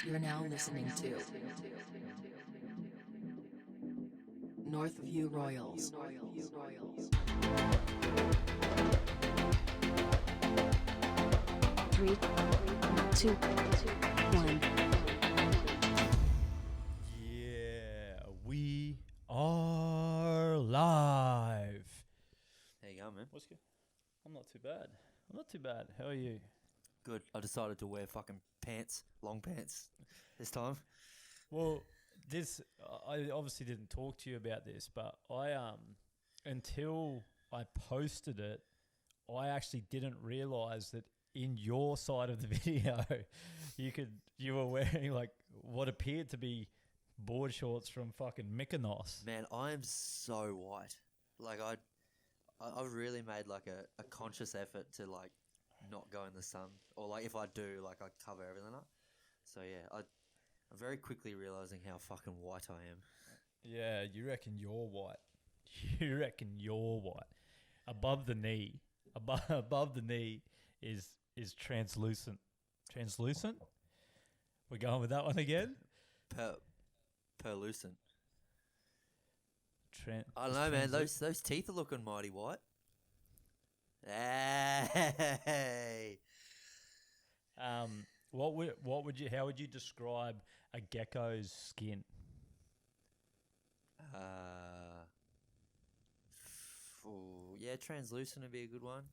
You're now listening to Northview Royals. Three, two, one. Yeah, we are live. How you going, man? What's good? I'm not too bad. How are you? Good. I decided to wear fucking pants, long pants, this time. Well, I obviously didn't talk to you about this, but I until I posted it, I actually didn't realize that in your side of the video, you were wearing like what appeared to be board shorts from fucking Mykonos. Man, I am so white. Like I really made like a conscious effort to like not go in the sun, or like if I do, like I cover everything up. So yeah, I'm very quickly realizing how fucking white I am. Yeah, you reckon you're white. You reckon you're white. Above the knee is translucent. Translucent? We're going with that one again? Perlucent. I I don't know, man. Those teeth are looking mighty white. Hey. How would you describe a gecko's skin? Yeah, translucent would be a good one.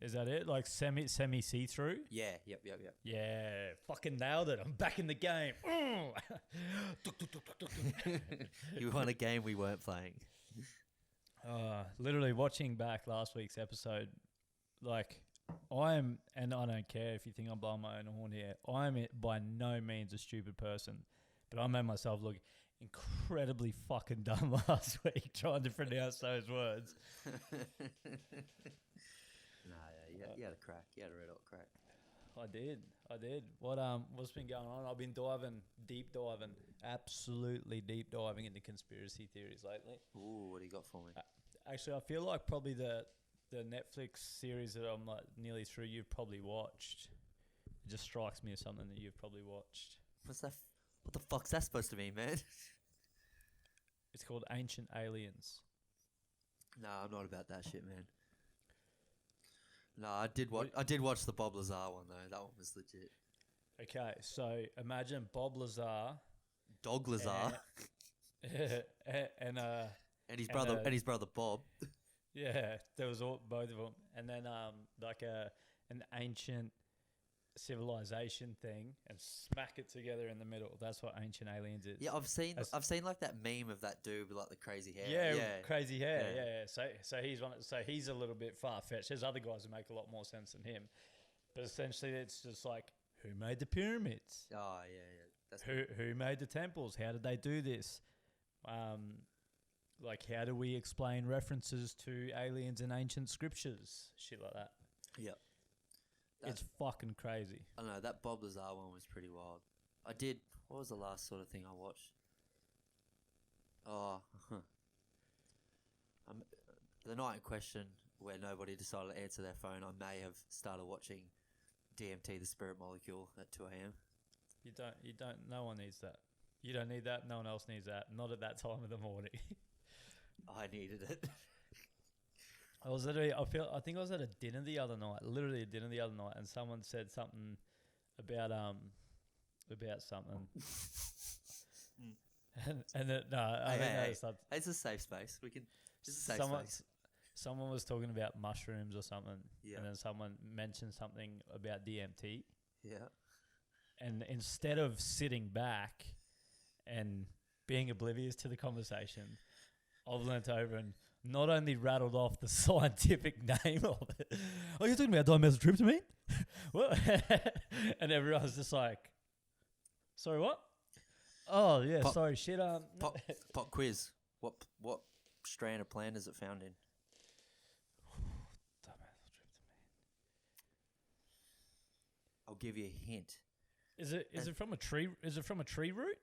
Is that it? Like semi see through? Yeah, yep. Yeah, fucking nailed it. I'm back in the game. You won a game we weren't playing. Literally watching back last week's episode, like and I don't care if you think I'm blowing my own horn here, I'm by no means a stupid person, but I made myself look incredibly fucking dumb last week trying to pronounce those words. You had a crack. You had a red hot crack. I did. What's been going on? I've been absolutely deep diving into conspiracy theories lately. Ooh, what do you got for me? Actually, I feel like probably the Netflix series that I'm like nearly through, you've probably watched. It just strikes me as something that you've probably watched. What's that? What the fuck's that supposed to mean, man? It's called Ancient Aliens. No, I'm not about that shit, man. No, I did watch the Bob Lazar one though. That one was legit. Okay, so imagine Bob Lazar, Dog Lazar, and his brother Bob. Yeah, there was both of them, and then like an ancient civilization thing, and smack it together in the middle. That's what Ancient Aliens is. Yeah, I've seen like that meme of that dude with like the crazy hair. Yeah. Crazy hair. Yeah. So he's one. So he's a little bit far fetched. There's other guys who make a lot more sense than him, but essentially it's just like, who made the pyramids? Oh yeah. That's who made the temples? How did they do this? Like, how do we explain references to aliens in ancient scriptures? Shit like that. Yep. It's fucking crazy. I don't know, that Bob Lazar one was pretty wild. What was the last sort of thing I watched? The night in question where nobody decided to answer their phone, I may have started watching DMT, the Spirit Molecule, at 2 a.m. You don't, no one needs that. You don't need that, no one else needs that. Not at that time of the morning. I needed it. I think I was at a dinner the other night, and someone said something about something. and then, It's a safe space. It's a safe space. Someone was talking about mushrooms or something, yeah. And then someone mentioned something about DMT. Yeah. And instead of sitting back and being oblivious to the conversation, I've leant over and not only rattled off the scientific name of it. Oh, you're talking about dimethyltryptamine? What? And everyone's just like, sorry, what? Oh, yeah, sorry, shit. Pop quiz. What strand of plant is it found in? Dimethyltryptamine. I'll give you a hint. Is it from a tree? Is it from a tree root?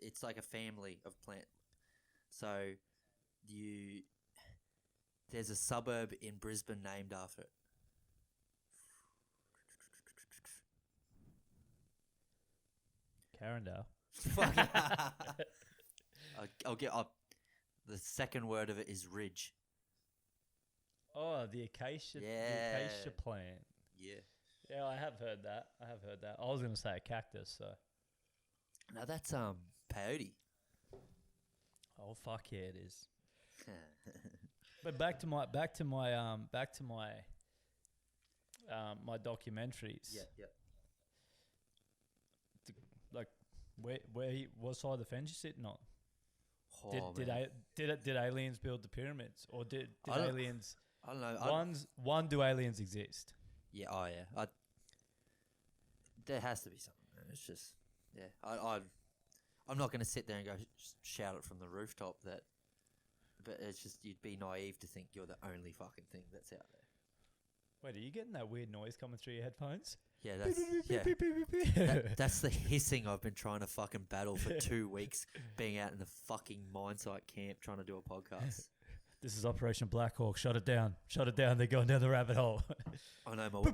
It's like a family of plant. So there's a suburb in Brisbane named after it. Carindale. Fuck. I'll get up. The second word of it is ridge. Oh, the acacia. The Yeah. acacia plant. Yeah. Yeah, I have heard that. I was going to say a cactus. So. No, that's peyote. Oh fuck yeah, it is. But back to my my documentaries. Yeah. Like what side of the fence you sitting on? Oh, Did man. did aliens build the pyramids, or did I don't- aliens? I don't know. Do aliens exist? Yeah. Oh yeah. There has to be something. Man. It's just yeah. I'm not going to sit there and go shout it from the rooftop that. But it's just you'd be naive to think you're the only fucking thing that's out there. Wait, are you getting that weird noise coming through your headphones? Yeah, that's the hissing I've been trying to fucking battle for 2 weeks, being out in a fucking mine site camp trying to do a podcast. This is Operation Black Hawk. Shut it down. They're going down the rabbit hole. I know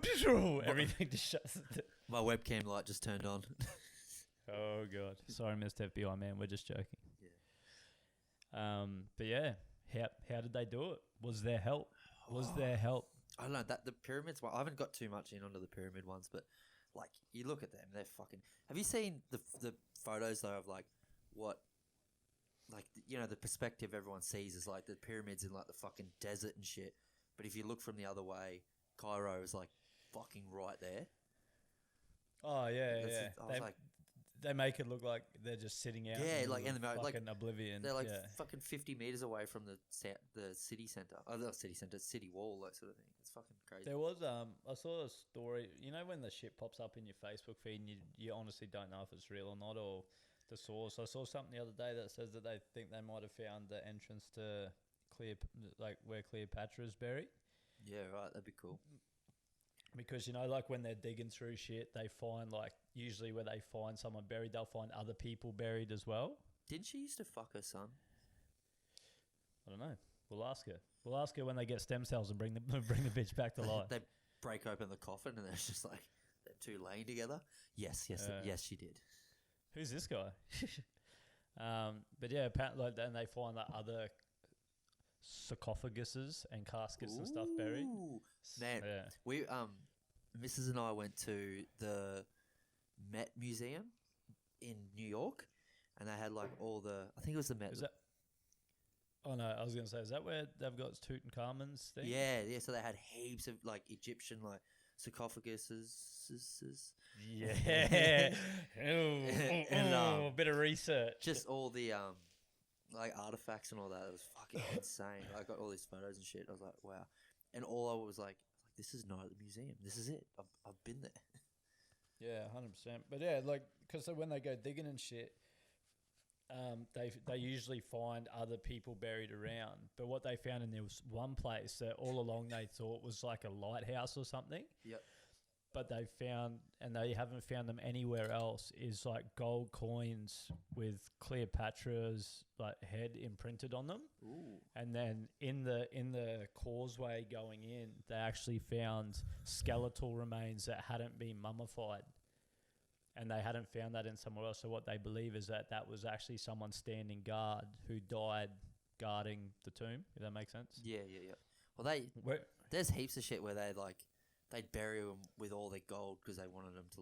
Everything just shuts. my webcam light just turned on. Oh god, sorry, Mr. FBI man. We're just joking. But yeah, how did they do it? Was there help? I don't know that the pyramids one. I haven't got too much in onto the pyramid ones, but like you look at them, they're fucking. Have you seen the photos though of like what, like the perspective everyone sees is like the pyramids in like the fucking desert and shit. But if you look from the other way, Cairo is like fucking right there. Oh yeah, That's yeah. it. I was like, They make it look like they're just sitting out. Yeah, in like, the and they're like- fucking oblivion. they're like yeah. fucking 50 meters away from the city center. Oh, not city center, city wall, that sort of thing. It's fucking crazy. There was I saw a story. You know when the shit pops up in your Facebook feed and you honestly don't know if it's real or not, or the source. I saw something the other day that says that they think they might have found the entrance to where Cleopatra is buried. Yeah, right. That'd be cool. Because like when they're digging through shit, they find usually where they find someone buried, they'll find other people buried as well. Didn't she used to fuck her son? I don't know. We'll ask her. We'll ask her when they get stem cells and bring the bitch back to life. They break open the coffin and there's just like they're two laying together. Yes, she did. Who's this guy? But yeah, apparently, and they find other sarcophaguses and caskets and stuff buried. Ooh, man, Yeah. we Mrs. and I went to the Met Museum in New York, and they had like all the. I think it was the Met. Is that? Oh no, I was gonna say, is that where they've got Tutankhamun's thing? Yeah. So they had heaps of like Egyptian like sarcophaguses. Yeah. And, a bit of research. Just all the like artifacts and all that. It was fucking insane. I got all these photos and shit. I was like, wow. And all I was like, this is not at the museum. This is it. I've been there. Yeah, 100%. But yeah, because when they go digging and shit, they usually find other people buried around. But what they found, and there was one place that all along they thought was like a lighthouse or something. Yep. But they found, and they haven't found them anywhere else, is like gold coins with Cleopatra's head imprinted on them. Ooh. And then in the causeway going in, they actually found skeletal remains that hadn't been mummified. And they hadn't found that in somewhere else. So what they believe is that was actually someone standing guard who died guarding the tomb, if that makes sense. Yeah. Well, there's heaps of shit where they'd bury them with all their gold because they wanted them to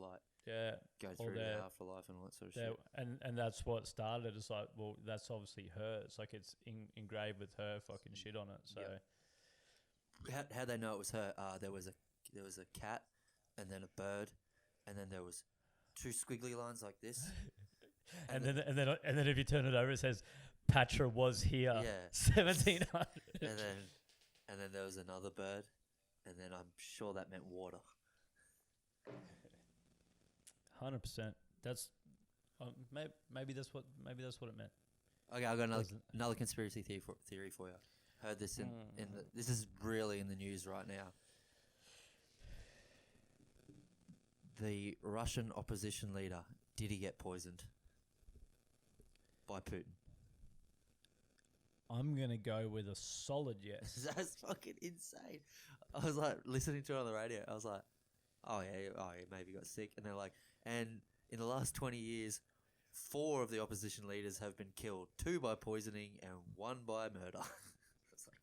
go through the afterlife and all that sort of shit. And that's what started. It's like, well, that's obviously her. It's like it's engraved with her fucking shit on it. So how they know it was her? There was a cat, and then a bird, and then there was two squiggly lines like this. and then if you turn it over, it says Patra was here. Yeah. 1700. and then there was another bird. And then I'm sure that meant water. 100%. That's maybe that's what it meant. Okay, I've got another conspiracy theory for you. Heard this this is really in the news right now. The Russian opposition leader, did he get poisoned by Putin? I'm gonna go with a solid yes. That's fucking insane. I was like listening to it on the radio. I was like, oh yeah, maybe he got sick. And they're like, and in the last 20 years, 4 of the opposition leaders have been killed, 2 by poisoning and 1 by murder. It's like,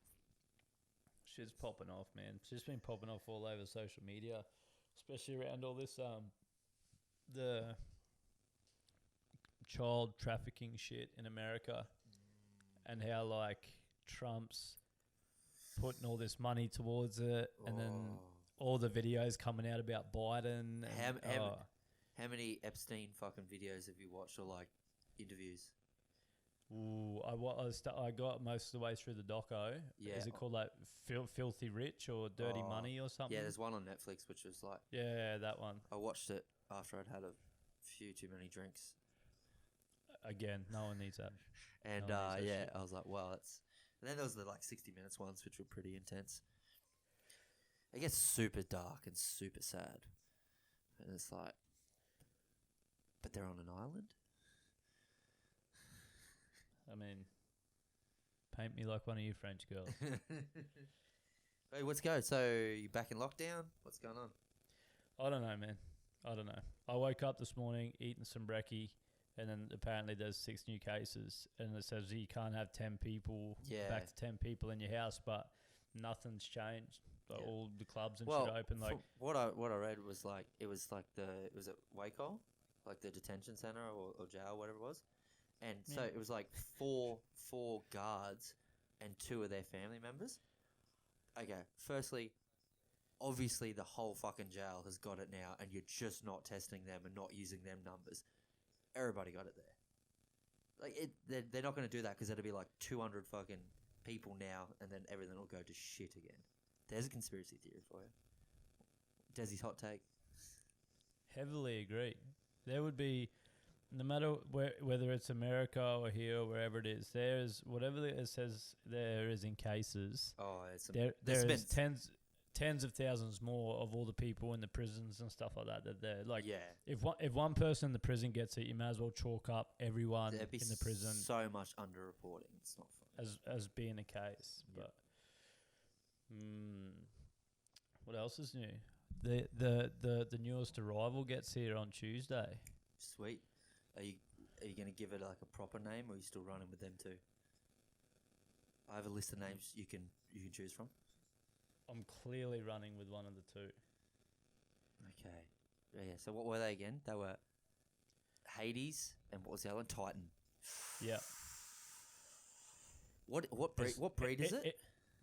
Shit's popping off, man. Shit's been popping off all over social media, especially around all this the child trafficking shit in America, and how like Trump's putting all this money towards it, and then all the videos coming out about Biden. How many Epstein fucking videos have you watched, or like interviews? Ooh, I got most of the way through the doco. Yeah. Is it called like Filthy Rich or Dirty Oh, Money or something? Yeah, there's one on Netflix which was like, Yeah, that one. I watched it after I'd had a few too many drinks, Again, no one needs that. and No, it's yeah, actually- I was like, wow, that's. And then there was the like 60 minutes ones which were pretty intense. It gets super dark and super sad, and it's like, but they're on an island. I mean, paint me like one of you French girls. Hey, what's going? So you back in lockdown? What's going on? I don't know, man. I don't know. I woke up this morning eating some brekkie, and then apparently there's 6 new cases, and it says you can't have 10 people, Yeah. back to 10 people in your house, but nothing's changed. Like Yeah. all the clubs and Well, shit open. Like, from what I read was like it was at Waco, like the detention center or jail, whatever it was, and so Yeah. it was like four guards and 2 of their family members. Okay, firstly, obviously the whole fucking jail has got it now, and you're just not testing them and not using them numbers. Everybody got it there. Like they're not going to do that because it'll be like 200 fucking people now, and then everything will go to shit again. There's a conspiracy theory for you. Desi's hot take. heavily agree. There would be, no matter whether it's America or here or wherever it is, there's whatever it says there is in cases. Oh, it's There there's is been- tens of thousands more of all the people in the prisons and stuff like that. That they're like, yeah. if one person in the prison gets it, you may as well chalk up everyone There'd be in the prison so much underreporting. It's not fun. as being the case. Yep. But what else is new? The newest arrival gets here on Tuesday. Sweet. Are you going to give it like a proper name, or are you still running with them too? I have a list of names you can choose from. I'm clearly running with one of the 2. Okay. Yeah. So what were they again? They were Hades, and what was the other one? Titan. Yeah. What breed is it?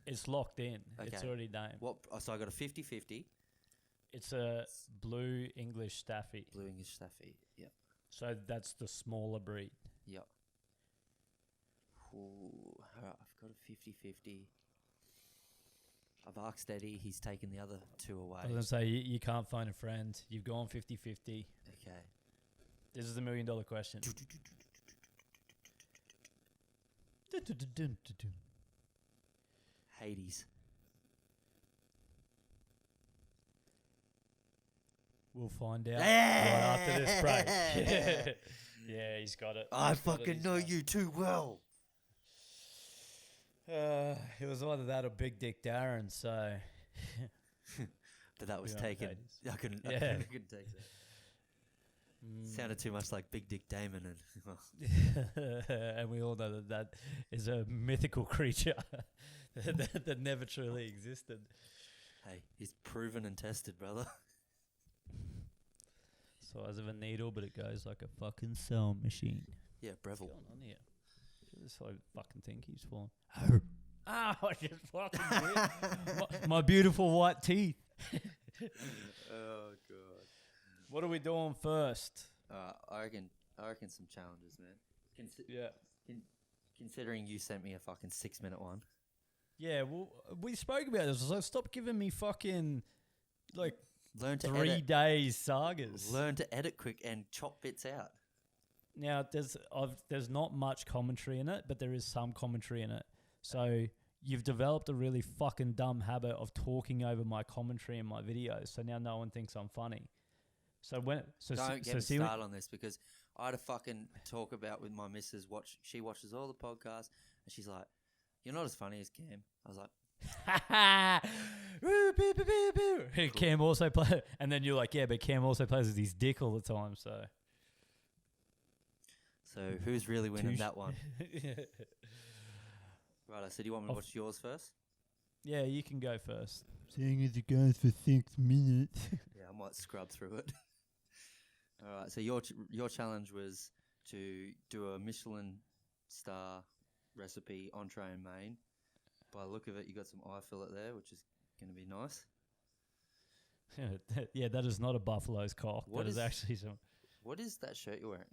It's locked in. It's Okay. already named. What? Oh, so I got a 50-50 It's a blue English Staffy. blue English Staffy. Yep. So that's the smaller breed. Yep. Ooh, all right, I've got a 50-50. I've asked Eddie. He's taken the other 2 away. I was going to say, you can't phone a friend. You've gone 50-50. Okay. This is the $1 million question. Hades. We'll find out Yeah! right after this break. Yeah, he's got it. I He's got it, fucking he's know got it. you too well. It was either that or Big Dick Darren, so... But that was We aren't taken. Hades. I couldn't take that. Sounded too much like Big Dick Damon, and And we all know that is a mythical creature that never truly existed. hey, he's proven and tested, brother. Size of a needle, but it goes like a fucking sewing machine. Yeah, What's Breville. going on here? This whole fucking thing keeps falling. I just fucking did. My beautiful white teeth. Oh god. What are we doing first? I reckon some challenges, man. Yeah. Considering you sent me a fucking 6-minute one. Yeah, well, we spoke about this. So stop giving me fucking, like, Learn to 3 edit. days sagas. Learn to edit quick and chop bits out. Now, there's not much commentary in it, but there is some commentary in it. So you've developed a really fucking dumb habit of talking over my commentary in my videos. So now no one thinks I'm funny. So when Don't get me see when- started on this, because I had a fucking talk about with my missus. She watches all the podcasts, and she's like, "You're not as funny as Cam." I was like, Cam also play, and then you're like, yeah, but Cam also plays with his dick all the time. So So who's really winning Touche. that one? Right, so do you want me to watch yours first? Yeah, you can go first. Seeing as it goes for 6 minutes. Yeah, I might scrub through it. All right, so your challenge was to do a Michelin star recipe entree and main. By the look of it, you got some eye fillet there, which is going to be nice. Yeah, that is not a buffalo's cock. What That is is- actually some. What is that shirt you're wearing?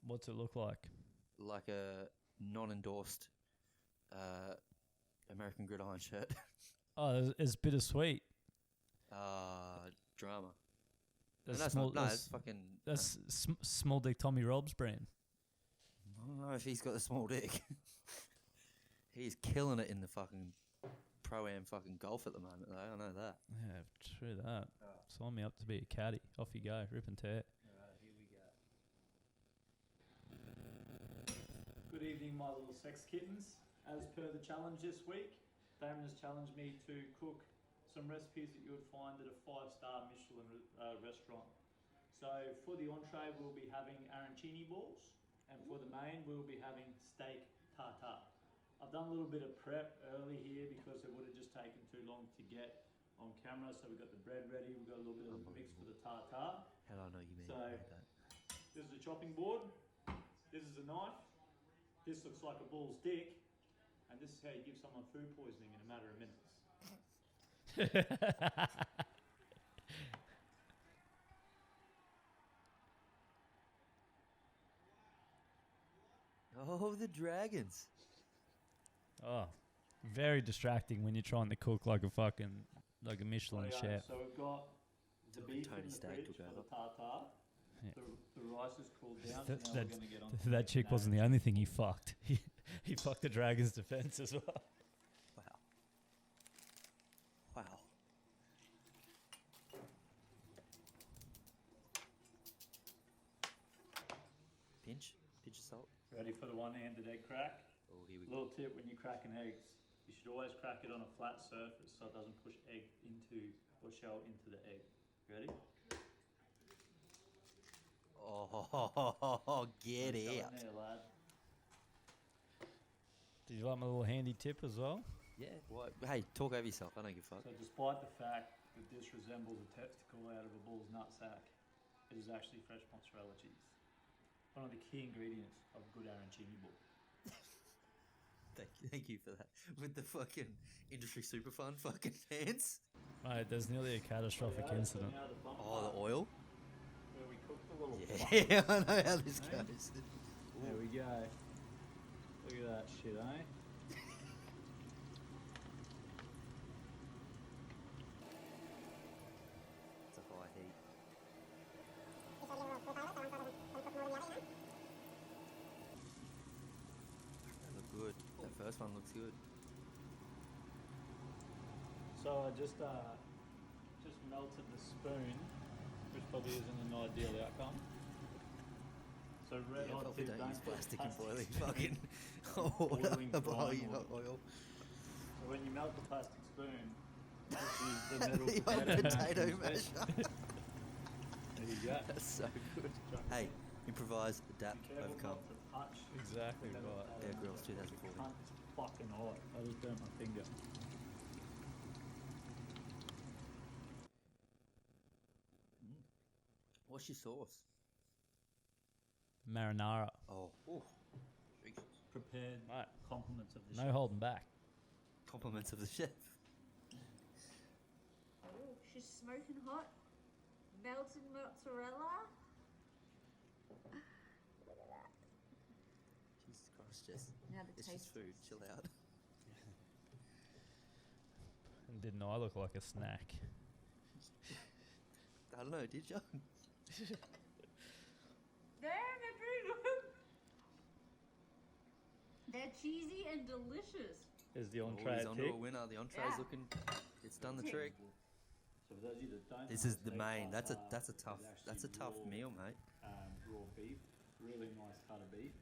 What's it look like? Like a non-endorsed American Gridiron shirt. Oh, it's bittersweet. Drama. That's No, it's small. not. No, that's it's fucking. that's small dick Tommy Rob's brand. I don't know if he's got the small dick. He's killing it in the fucking pro-am fucking golf at the moment, though. I know that. Yeah, true that. Sign me up to be a caddy. Off you go, rip and tear. Alright, here we go. Good evening, my little sex kittens. As per the challenge this week, Damon has challenged me to cook some recipes that you would find at a 5-star Michelin restaurant. So for the entree, we'll be having arancini balls, and for the main, we'll be having steak tartare. I've done a little bit of prep early here because it would have just taken too long to get on camera. So we've got the bread ready, we've got a little bit of mix for the tartare. How do I know you mean So- that? This is a chopping board, this is a knife, this looks like a bull's dick, and this is how you give someone food poisoning in a matter of minutes. Oh, the dragons. Oh, very distracting when you're trying to cook like a Michelin chef. So we've got the beef Tony in the Stagg fridge took for over. the tartare. Yeah. The rice is cooled down. That- so now that- we're going to get on to That chick making wasn't the only thing he fucked. He fucked the Dragon's defense as well. Wow. Wow. Pinch of salt. Ready for the one-handed egg crack? Oh, here we go. Little tip when you're cracking eggs, you should always crack it on a flat surface so it doesn't push egg into or shell into the egg. Ready? Oh, get Let's go in out. there, lad. Did you like my little handy tip as well? Yeah, what? Hey, talk over yourself. I don't give a fuck. So despite the fact that this resembles a testicle out of a bull's nutsack, it is actually fresh mozzarella cheese. One of the key ingredients of good arancini ball. Thank you for that. With the fucking industry super fun fucking hands. Mate, there's nearly a catastrophic incident. Now the bump Oh, part the oil? where we cook the little Yeah, I know how this goes. There we go. Look at that shit, eh? It's a high heat. They look good. That first one looks good. So I just melted the spoon, which probably isn't an ideal outcome. So red Yeah, hot probably tip, don't use put plastic in plastic boiling spoon fucking boiling water. brine Boiling hot oil. oil. So when you melt the plastic spoon, just use the metal The old potato masher instead. masher. There you go. That's so good. Hey, improvise, adapt, Be careful overcome. not to touch. Exactly the metal right. Bear pattern. Grylls 2014. Cunt is fucking hot. I just burnt my finger. What's your sauce? Marinara. Oh, Jesus. Prepared Right. compliments of the No chef. holding back. Compliments of the chef. Oh, she's smoking hot. Melted mozzarella. Look at that. Jesus Christ, Jess. Now the It's taste. just food. Chill out. And didn't I look like a snack? I don't know, did you? Damn, they're pretty good. They're cheesy and delicious. Is the Oh, entree he's a onto tick? a winner. The entree's Yeah. looking. It's done the Tick. trick. So for those of you that don't This know, is the steak main. That's a tartare tough is actually raw, meal, mate. Raw beef, really nice cut of beef.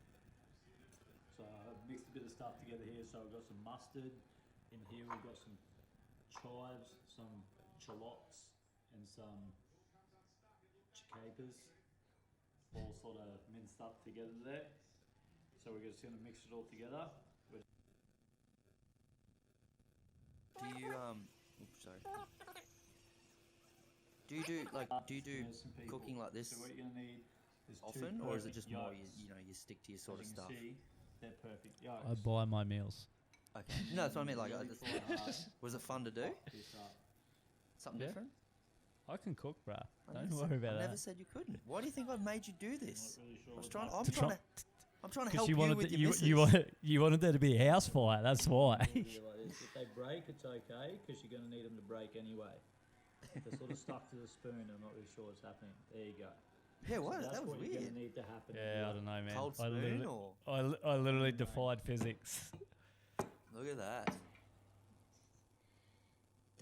So I've mixed a bit of stuff together here. So we've got some mustard in here. We've got some chives, some shallots, and some capers. all sort of minced up together there. So we're just going to mix it all together. Do you oops, sorry. Do you do There's some people. cooking like this So what you're going to need is often, two or is it perfect just more yolks. you stick to your sort of As you stuff? can see, they're perfect yolks. I buy my meals. Okay. No, that's what I mean. Like, Really quite hard. was it fun to do? This up. Something Yeah. different? I can cook, bruh. I Don't never worry said- about I that. never said you couldn't. Why do you think I made you do I'm this? not really sure I was what trying. that- I'm To trying try- to. I'm trying to Because help you you wanted with to, your missus. you wanted there to be a house fire. That's why. Really like this. If they break, it's okay because you're going to need them to break anyway. They're sort of stuck to the spoon. I'm not really sure what's happening. There you go. Yeah, So what? that's That was what you're weird. going to need to happen. Yeah, I don't know, man. Cold I spoon literally, or I literally defied physics. look at that.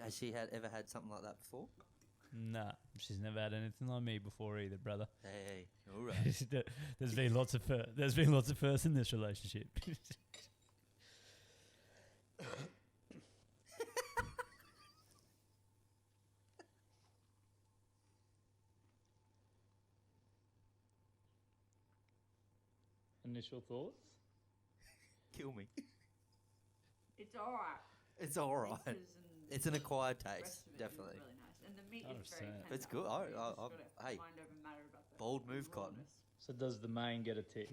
Has she ever had something like that before? Nah, she's never had anything like me before either, brother. Hey, all right. There's been lots of there's been lots of firsts in this relationship. Initial thoughts? Kill me. It's alright. It's all right. It's an acquired Rest taste, of it is definitely. really nice. And the meat is very 100%. tender. It's good. You just I- gotta hey, mind over matter about the bold move, Cotton. rawness. So does the main get a tick?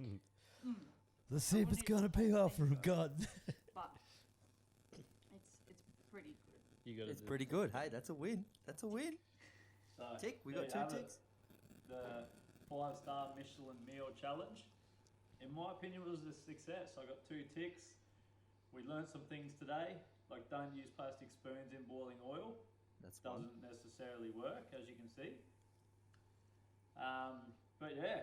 Let's see if it's gonna pay off for God. But it's pretty good. You got It's pretty good. Hey, that's a win. That's a win. So Tick. We there got you have 2 it. ticks. The 5-star Michelin meal challenge. In my opinion, was a success. I got 2 ticks. We learned some things today, like don't use plastic spoons in boiling oil. That's fun. Doesn't necessarily work, as you can see. But yeah,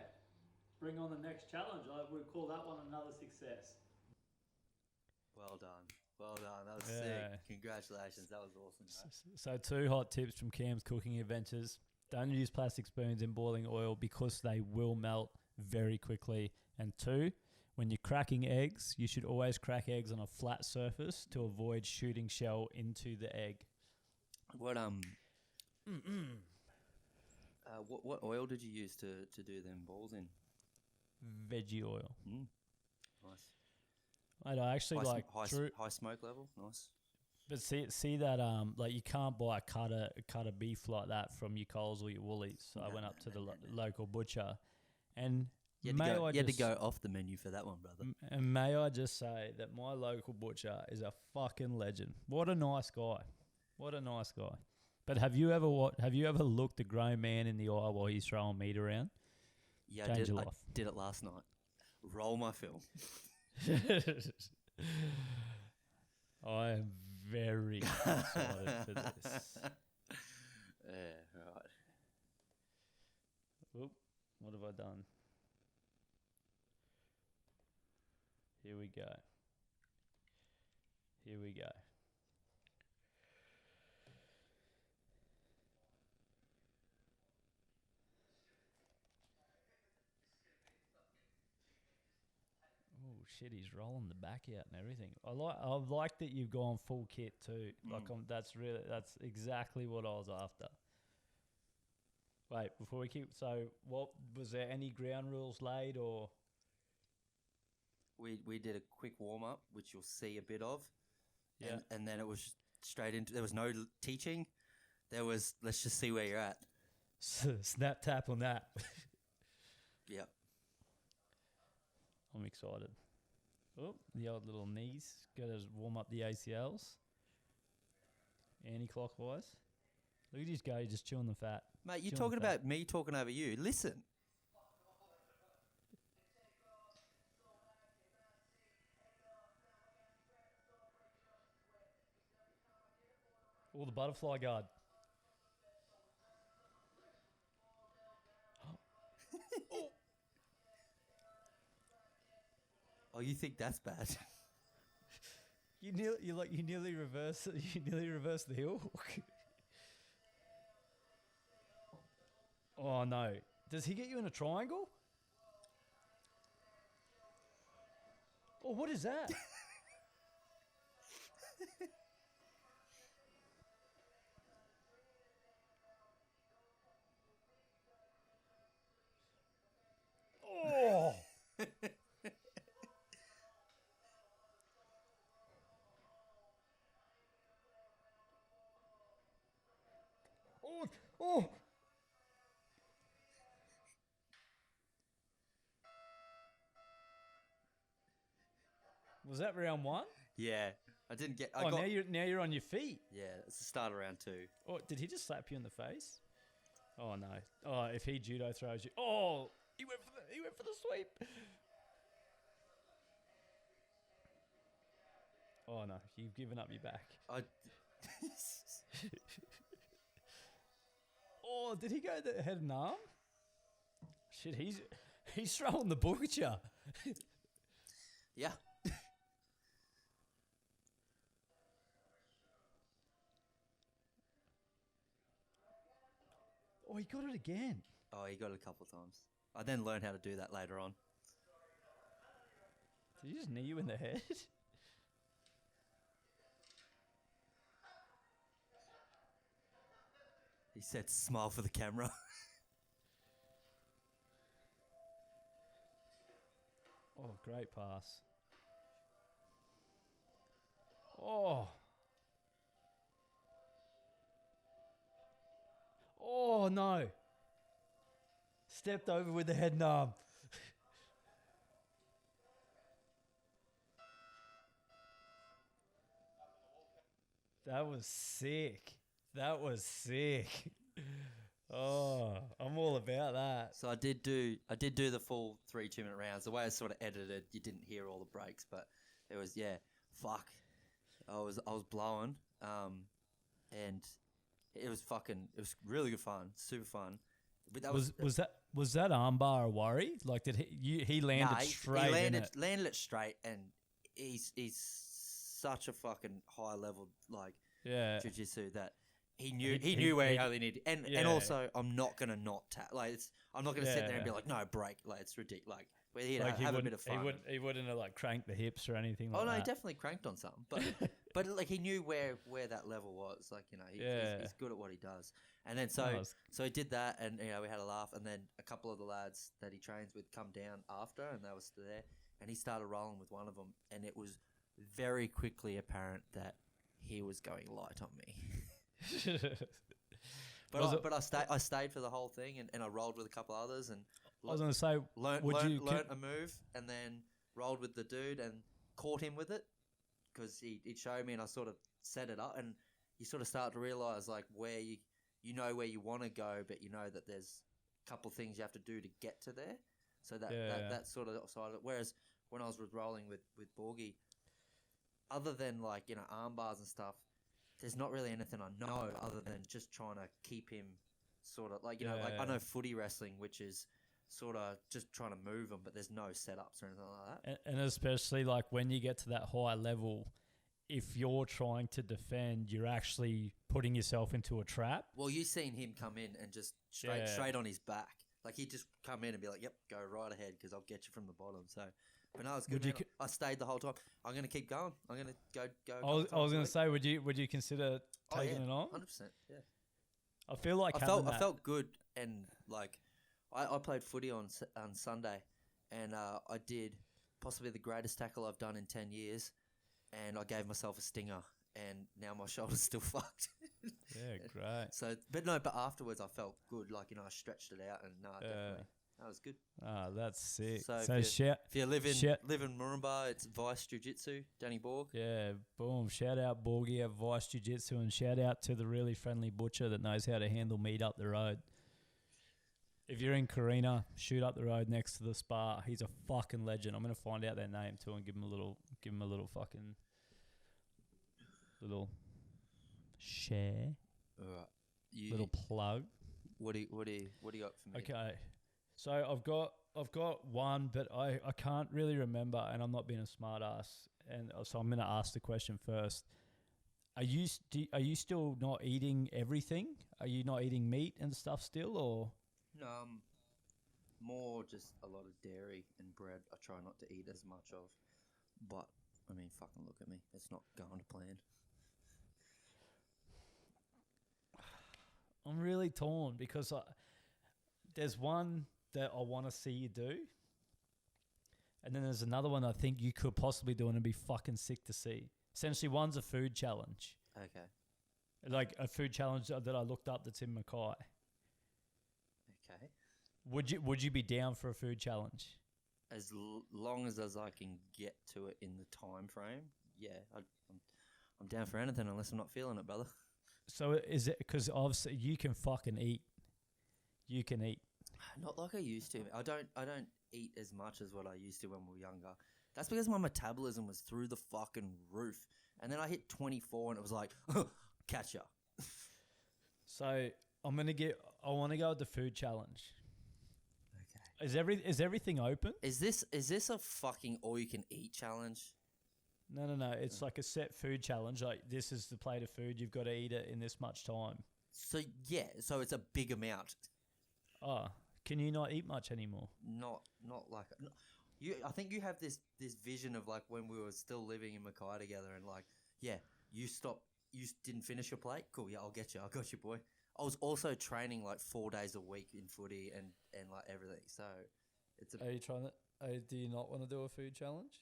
bring on the next challenge. I would call that one another success. Well done. Well done. That was Yeah. sick. Congratulations. That was awesome. Mate. So 2 hot tips from Cam's cooking adventures. Don't use plastic spoons in boiling oil because they will melt very quickly. And 2, when you're cracking eggs, you should always crack eggs on a flat surface to avoid shooting shell into the egg. What oil did you use to do them balls in? Veggie oil. Nice. Mate, I actually High, like high, high smoke level. Nice. but see that like you can't buy a cut of beef like that from your Coles or your Woolies. So I No, went no, up to no, the no, no. local butcher, and You had, may to go, I you had to just go off the menu for that one, brother. and may I just say that my local butcher is a fucking legend. What a nice guy. What a nice guy. But have you ever looked a grown man in the eye while he's throwing meat around? Yeah, Change your I life. did it last night. Roll my film. I am very excited for this. Yeah, right. Oop, what have I done? Here we go. Here we go. Oh shit, he's rolling the back out and everything. I like that you've gone full kit too. Like that's exactly what I was after. Wait, before we keep, so what was there any ground rules laid or? We did a quick warm up, which you'll see a bit of. Yeah. And then it was straight into. There was no teaching. There was let's just see where you're at. Snap, tap on that. Yep. I'm excited. Oh, the old little knees. Got to warm up the ACLs. Anti-clockwise. Look at this guy just chewing the fat. Mate, you're Chewing talking the fat. about me talking over you. Listen. Oh, the butterfly guard. Oh, you think that's bad? You nearly reverse the heel hook. Oh no. Does he get you in a triangle? Oh, what is that? Oh. Was that round 1? Yeah, I didn't get. Oh, now you're on your feet. Yeah, it's the start of round 2. Oh, did he just slap you in the face? Oh no! Oh, if he judo throws you, oh, he went for the sweep. Oh no, you've given up your back. Oh, did he go the head and arm? Shit, he's throwing the book at you. Yeah. Oh, he got it again. Oh, he got it a couple of times. I then learned how to do that later on. Did he just knee you in the head? He said, "Smile for the camera." Oh, great pass. Oh. Oh, no. Stepped over with the head and arm. That was sick. That was sick. Oh, I'm all about that. So I did do the full 3 2-minute rounds. The way I sort of edited, you didn't hear all the breaks, but it was fuck. I was blowing, and it was really good fun, super fun. But that was that armbar a worry? Like did he landed straight? He in it? landed it straight, and he's such a fucking high level jiu-jitsu that. He knew where he only needed, and also I'm not gonna not tap. Like I'm not gonna sit there and be like, no, break. Like it's ridiculous. Like we're here to have a bit of fun. He wouldn't have like cranked the hips or anything. Like no, that. he definitely cranked on something, but like he knew where that level was. Like he's good at what he does. And then so he did that, and we had a laugh. And then a couple of the lads that he trains with come down after, and they were still there. And he started rolling with one of them, and it was very quickly apparent that he was going light on me. But I stayed for the whole thing, and I rolled with a couple others, and I was gonna say, learnt a move, and then rolled with the dude and caught him with it because he'd showed me, and I sort of set it up, and you sort of start to realize like where you know where you want to go, but you know that there's a couple things you have to do to get to there. So that sort of side of it. Whereas when I was rolling with Borgie, other than like arm bars and stuff. There's not really anything I know other than just trying to keep him sort of like, like I know footy wrestling, which is sort of just trying to move him, but there's no setups or anything like that. And especially like when you get to that high level, if you're trying to defend, you're actually putting yourself into a trap. Well, you seen him come in and just straight on his back. Like he'd just come in and be like, yep, go right ahead because I'll get you from the bottom. So... But no, it's good. I stayed the whole time. I'm going to keep going. I'm going to go. I was going to say, would you consider taking it on? 100%. Yeah. I feel like I felt good, and like I played footy on Sunday, and I did possibly the greatest tackle I've done in 10 years, and I gave myself a stinger, and now my shoulder's still fucked. Yeah, great. So, but afterwards I felt good. Like I stretched it out, and definitely. That was good. Ah, that's sick. So if you live in Moranbah, it's Vice Jiu-Jitsu, Danny Borg. Yeah, boom. Shout out Borgie at Vice Jiu-Jitsu, and shout out to the really friendly butcher that knows how to handle meat up the road. If you're in Carina, shoot up the road next to the spa. He's a fucking legend. I'm gonna find out their name too and give him a little fucking little share. All right. Little plug. What do you got for me? Okay. So I've got one, but I can't really remember, and I'm not being a smart ass, and so I'm going to ask the question first. Are you still not eating everything? Are you not eating meat and stuff still, or? No, more just a lot of dairy and bread. I try not to eat as much of, but I mean, fucking look at me. It's not going to plan. I'm really torn because there's one that I want to see you do, and then there's another one I think you could possibly do and it'd be fucking sick to see. Essentially, one's a food challenge. Okay. Like a food challenge that I looked up that's in Mackay. Okay. Would you be down for a food challenge? As long as I can get to it in the time frame, yeah, I'm down for anything unless I'm not feeling it, brother. So is it because obviously you can fucking eat? You can eat. Not like I used to. I don't eat as much as what I used to when we were younger. That's because my metabolism was through the fucking roof. And then I hit 24 and it was like, catch ya. So I want to go with the food challenge. Okay. Is everything open? Is this a fucking all you can eat challenge? No. It's like a set food challenge. Like this is the plate of food. You've got to eat it in this much time. So yeah, so it's a big amount. Oh, can you not eat much anymore? Not like you. I think you have this vision of like when we were still living in Mackay together, and like yeah, you didn't finish your plate. Cool, yeah, I'll get you. I got you, boy. I was also training like 4 days a week in footy and like everything. So it's a. Are you trying to? Do you not want to do a food challenge?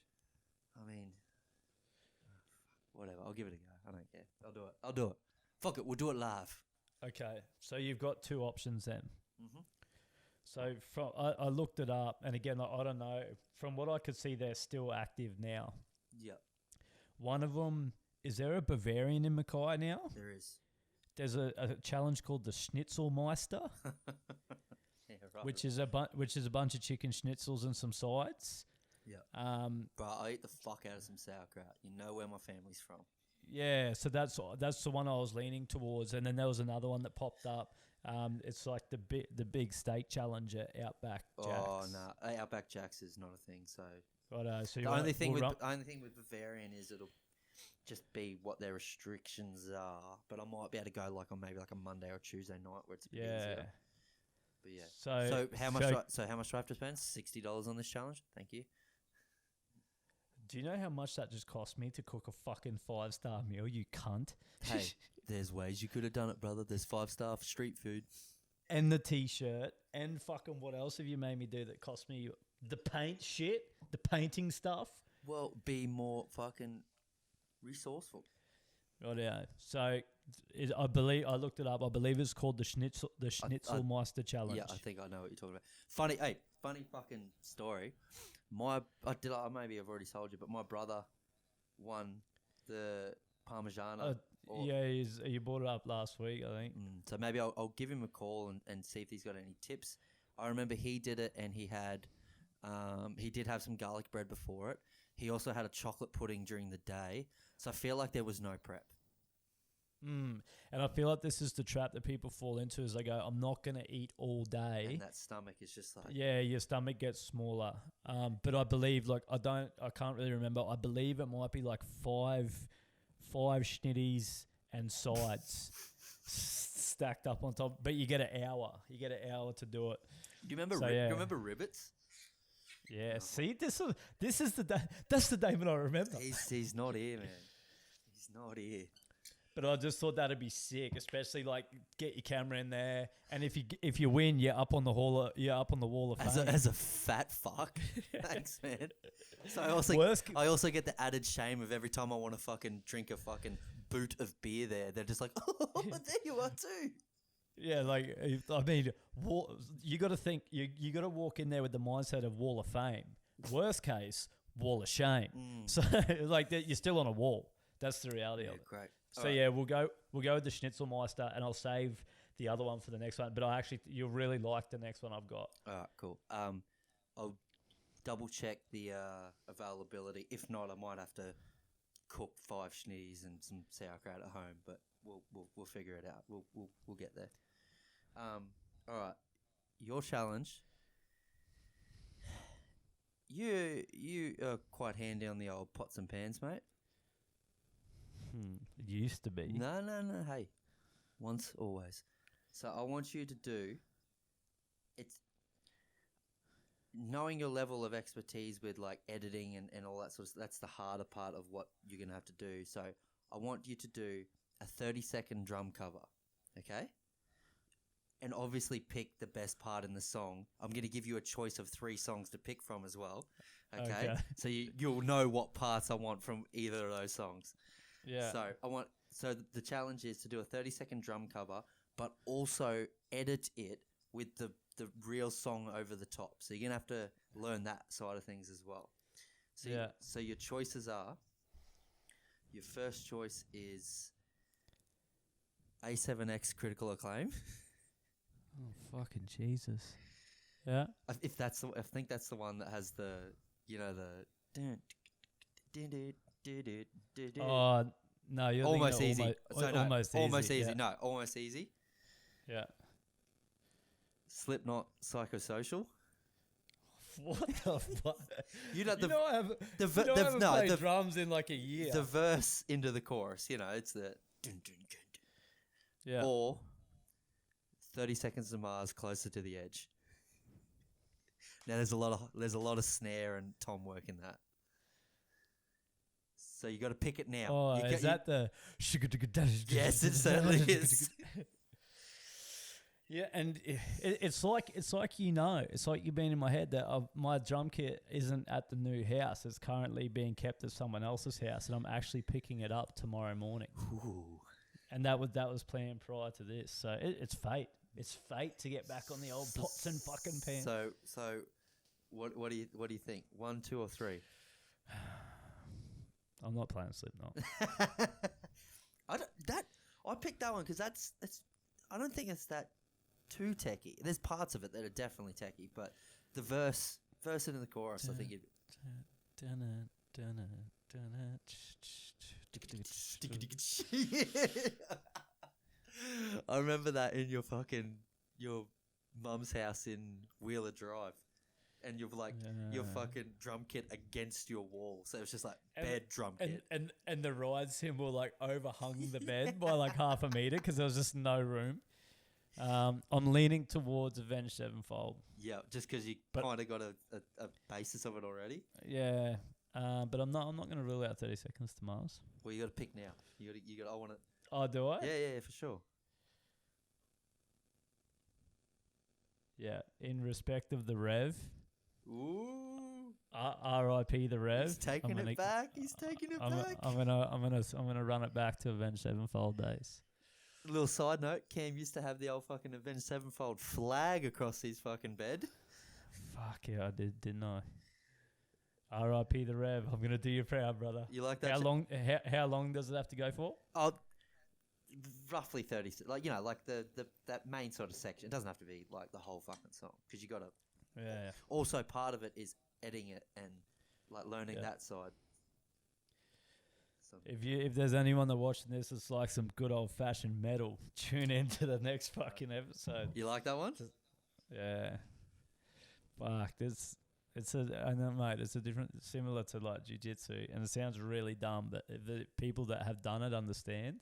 I mean, whatever. I'll give it a go. I don't care. I'll do it. Fuck it. We'll do it live. Okay, so you've got two options then. Mhm. So I looked it up, and again, I don't know. From what I could see, they're still active now. Yeah, One of them, is there a Bavarian in Mackay now? there is. There's a challenge called the Schnitzelmeister, Yeah, right. which is a bunch of chicken schnitzels and some sides. Yeah. Bro, I eat the fuck out of some sauerkraut. You know where my family's from. Yeah, so that's the one I was leaning towards, and then there was another one that popped up. It's like the big steak challenge at Outback Jacks. Oh no, Outback Jacks is not a thing. So Right, so the only thing with Bavarian is it'll just be what their restrictions are. But I might be able to go like on maybe like a Monday or Tuesday night where it's a bit easier. But yeah. So how much? How much do I have to spend? $60 on this challenge. Thank you. Do you know how much that just cost me to cook a fucking 5-star meal, you cunt? Hey, there's ways you could have done it, brother. There's 5-star street food. And the t-shirt, and fucking what else have you made me do that cost me the paint shit, the painting stuff? Well, be more fucking resourceful. Right, yeah. So I believe I looked it up. I believe it's called the Schnitzelmeister challenge. Yeah, I think I know what you're talking about. Funny fucking story. Maybe I've already told you, but my brother won the Parmigiana. Yeah, you brought it up last week, I think. So maybe I'll give him a call and see if he's got any tips. I remember he did it, and he did have some garlic bread before it. He also had a chocolate pudding during the day. So I feel like there was no prep. And I feel like this is the trap that people fall into is they go, I'm not going to eat all day. And that stomach is just like... Yeah, your stomach gets smaller. But I believe, like, I can't really remember. I believe it might be like five schnitties and sides stacked up on top. But you get an hour. You get an hour to do it. Do you remember, So, do yeah. you remember Ribbits? Yeah, see, this is the day. That's the day when I remember. He's not here, man. He's not here. But I just thought that'd be sick, especially like get your camera in there, and if you win, you're up on the wall of fame. As a fat fuck. Thanks, man. So I also get the added shame of every time I want to fucking drink a fucking boot of beer there. They're just like, oh, there you are too. Yeah, like I mean, you got to think you got to walk in there with the mindset of Wall of Fame. Worst case, Wall of Shame. So like you're still on a wall. That's the reality of it. Great. So yeah, we'll go with the Schnitzelmeister, and I'll save the other one for the next one. But you'll really like the next one I've got. All right, cool. I'll double check the availability. If not, I might have to cook 5 schnitties and some sauerkraut at home. But we'll figure it out. We'll get there. All right, your challenge. You are quite handy on the old pots and pans, mate. It used to be. No. Hey, once, always. So I want you to do. It's knowing your level of expertise with like editing and all that sort of stuff. That's the harder part of what you're gonna have to do. So I want you to do a 30-second drum cover, okay? And obviously pick the best part in the song. I'm gonna give you a choice of 3 songs to pick from as well, okay? So you'll know what parts I want from either of those songs. Yeah. So the challenge is to do a 30-second drum cover, but also edit it with the real song over the top. So you're gonna have to learn that side of things as well. So so your choices are. Your first choice is A7X Critical Acclaim. Oh fucking Jesus! Yeah. I think that's the one that has the Oh no, you're almost thinking easy. almost easy. No, almost easy. Yeah. Slipknot Psychosocial. What the fuck? You know I haven't played drums in like a year. the verse into the chorus. It's the Yeah. or 30 Seconds to Mars, Closer to the Edge. Now there's a lot of snare and tom work in that. So you got to pick it now. Oh, is that the? Yes, it certainly is. Yeah, and it's like it's like you've been in my head that my drum kit isn't at the new house. It's currently being kept at someone else's house, and I'm actually picking it up tomorrow morning. Ooh. And that was planned prior to this, so it's fate. It's fate to get back on the old pots and fucking pans. So, what do you think? 1, 2, or 3? I'm not playing Slipknot. I picked that one because that's I don't think it's that too techie. There's parts of it that are definitely techie, but the verse into the chorus, I think I remember that in your mum's house in Wheeler Drive. And you've your fucking drum kit against your wall. So it was just like bed drum kit. And the ride cymbal like overhung the bed by like half a meter because there was just no room. I'm leaning towards Avenged Sevenfold. Yeah, just because you kind of got a basis of it already. Yeah, but I'm not going to rule out 30 Seconds to Mars. Well, you got to pick now. You got. I want it. Oh, do I? Yeah, for sure. Yeah, in respect of the Rev. Ooh. R.I.P. the Rev. He's taking it back. He's taking it back. I'm gonna run it back to Avenged Sevenfold days. Little side note: Cam used to have the old fucking Avenged Sevenfold flag across his fucking bed. Fuck yeah, I did, didn't I? R.I.P. the Rev. I'm gonna do you proud, brother. You like that? How long does it have to go for? Oh, roughly 30. Like that main sort of section. It doesn't have to be like the whole fucking song because you got to. Yeah. Also, part of it is editing it and like learning that side. So. If there's anyone that watching this, it's like some good old fashioned metal. Tune in to the next fucking episode. You like that one? Yeah. Fuck, I know, mate. It's similar to like jiu-jitsu, and it sounds really dumb, but if the people that have done it understand.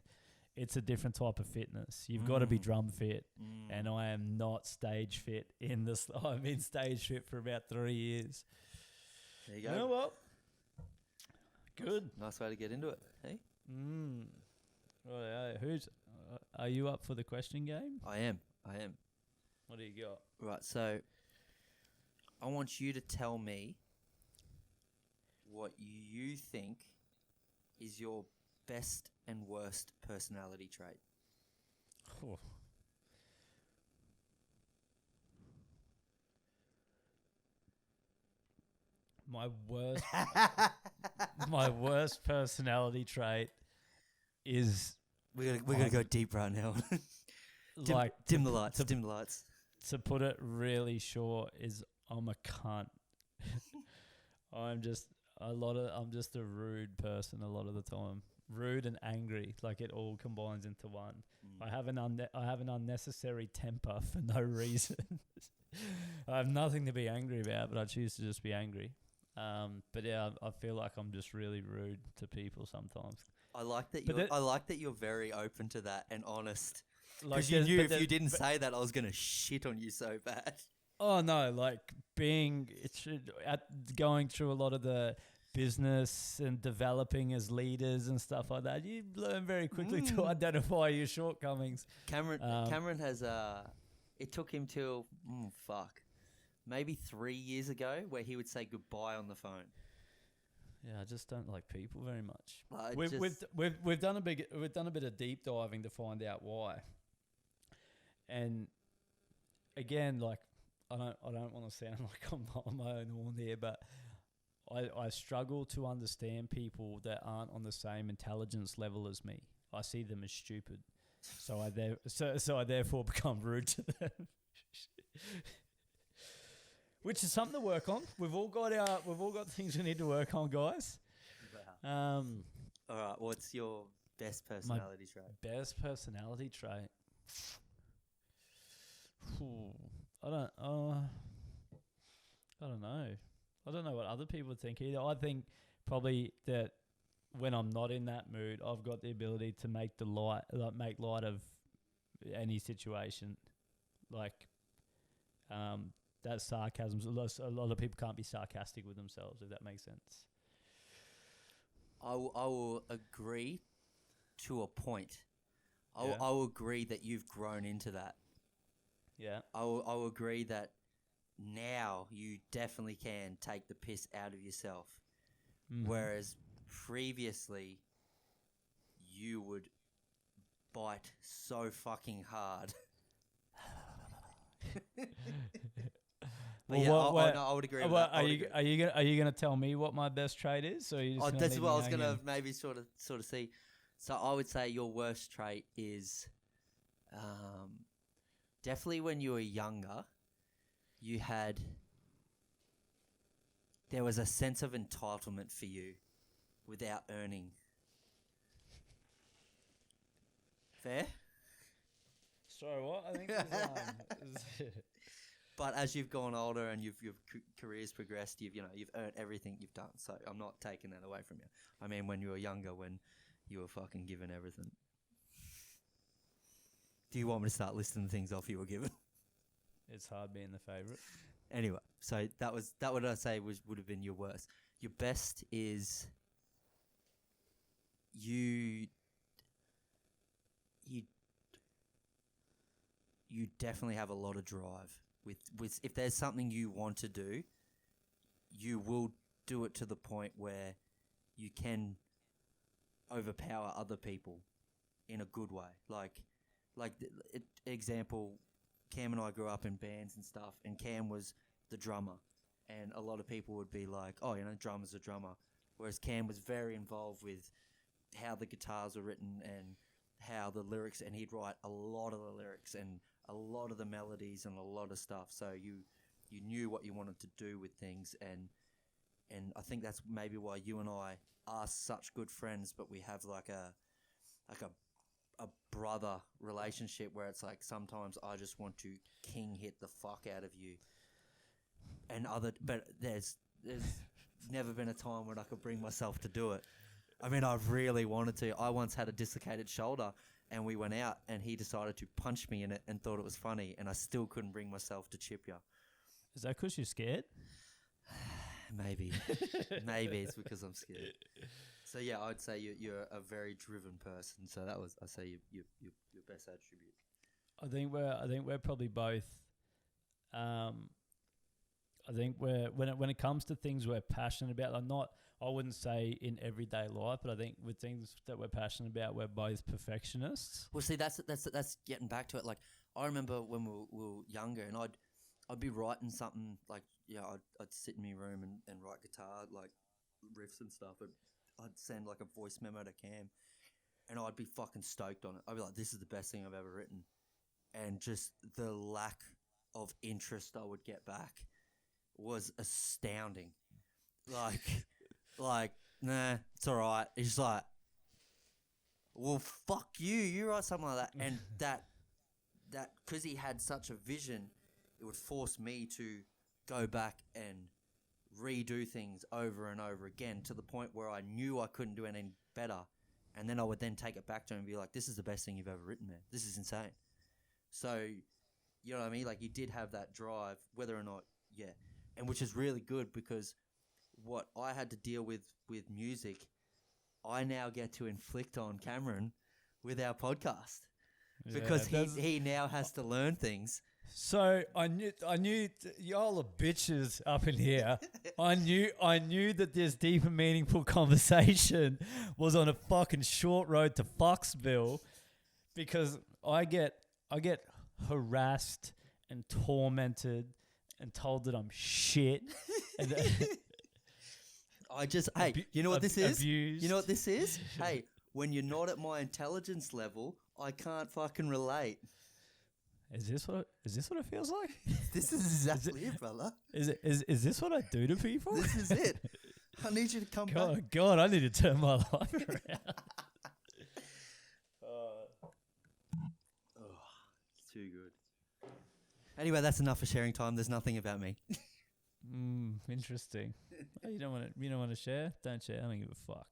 It's a different type of fitness. You've got to be drum fit, and I am not stage fit I've been stage fit for about 3 years. There you go. You know what? Good. Nice way to get into it, hey? Right, are you up for the question game? I am. What do you got? Right, so I want you to tell me what you think is your best and worst personality trait. Oh. My worst personality trait is we're gonna go deep right now. dim the lights. Dim the lights. To put it really short, is I'm a cunt. I'm just a rude person a lot of the time. Rude and angry, like it all combines into one. I have an unnecessary temper for no reason. I have nothing to be angry about, but I choose to just be angry. But yeah, I feel like I'm just really rude to people sometimes. I like that. I like that you're very open to that and honest. Because you knew if you didn't say that, I was gonna shit on you so bad. Oh no! Like going through a lot of the business and developing as leaders and stuff like that, you learn very quickly to identify your shortcomings. Cameron has it took him till maybe 3 years ago where he would say goodbye on the phone. Yeah, I just don't like people very much. We've done a bit of deep diving to find out why, and again, like I don't want to sound like I'm on my own horn here, but I struggle to understand people that aren't on the same intelligence level as me. I see them as stupid, so I therefore become rude to them. Which is something to work on. We've all got things we need to work on, guys. All right, what's your best personality trait? Best personality trait. I don't know. I don't know what other people think either. I think probably that when I'm not in that mood, I've got the ability to make make light of any situation. Like, that sarcasm. A lot of people can't be sarcastic with themselves, if that makes sense. I will agree to a point. I Yeah. will agree that you've grown into that. Yeah. I will agree that now you definitely can take the piss out of yourself. Mhm. Whereas previously, you would bite so fucking hard. But Well, yeah, what- I would agree with Well, that. I would agree. are you gonna tell me what my best trait is? Or are you just gonna That's leave what me I was gonna hanging? maybe sort of see. So I would say your worst trait is, definitely when you were younger, there was a sense of entitlement for you, without earning. Fair. Sorry, what? I think there's, But as you've gone older and your career's progressed, you've earned everything you've done. So I'm not taking that away from you. I mean, when you were younger, when you were fucking given everything. Do you want me to start listing the things off you were given? it's hard being the favourite. Anyway, so that would I say would have been your worst. Your best is you definitely have a lot of drive. With if there's something you want to do, you will do it to the point where you can overpower other people in a good way. Example, Cam and I grew up in bands and stuff, and Cam was the drummer, and a lot of people would be like, "Oh, drummer's a drummer," whereas Cam was very involved with how the guitars were written and how the lyrics, and he'd write a lot of the lyrics and a lot of the melodies and a lot of stuff. So you knew what you wanted to do with things, and I think that's maybe why you and I are such good friends, but we have like a brother relationship where it's like sometimes I just want to king hit the fuck out of you, but there's never been a time when I could bring myself to do it. I mean, I've really wanted to. I once had a dislocated shoulder, and we went out, and he decided to punch me in it and thought it was funny, and I still couldn't bring myself to chip you. Is that because you're scared? Maybe. Maybe it's because I'm scared. So yeah, I'd say you're a very driven person. So I'd say your best attribute. I think we're probably both. I think when it comes to things we're passionate about, I wouldn't say in everyday life, but I think with things that we're passionate about, we're both perfectionists. Well, see, that's getting back to it. Like, I remember when we were younger, and I'd be writing something like, I'd sit in my room and write guitar like riffs and stuff. I'd send like a voice memo to Cam, and I'd be fucking stoked on it. I'd be like, "This is the best thing I've ever written," and just the lack of interest I would get back was astounding. Like, nah, it's all right. He's like, well, fuck you. You write something like that. And that, because he had such a vision, it would force me to go back and redo things over and over again to the point where I knew I couldn't do anything better. And then I would then take it back to him and be like, this is the best thing you've ever written, man. This is insane. So, you know what I mean? Like, you did have that drive, whether or not, yeah. And which is really good, because what I had to deal with music, I now get to inflict on Cameron with our podcast, because he now has to learn things. So I knew y'all are bitches up in here. I knew that this deep and meaningful conversation was on a fucking short road to Foxville, because I get harassed and tormented and told that I'm shit. And hey, you know what this is? abused. You know what this is? Hey, when you're not at my intelligence level, I can't fucking relate. Is this what it feels like? This is exactly it, brother. Is this what I do to people? This is it. I need you to come back. God, I need to turn my life around. It's too good. Anyway, that's enough for sharing time. There's nothing about me. Interesting. Oh, you don't want to share? Don't share. I don't give a fuck.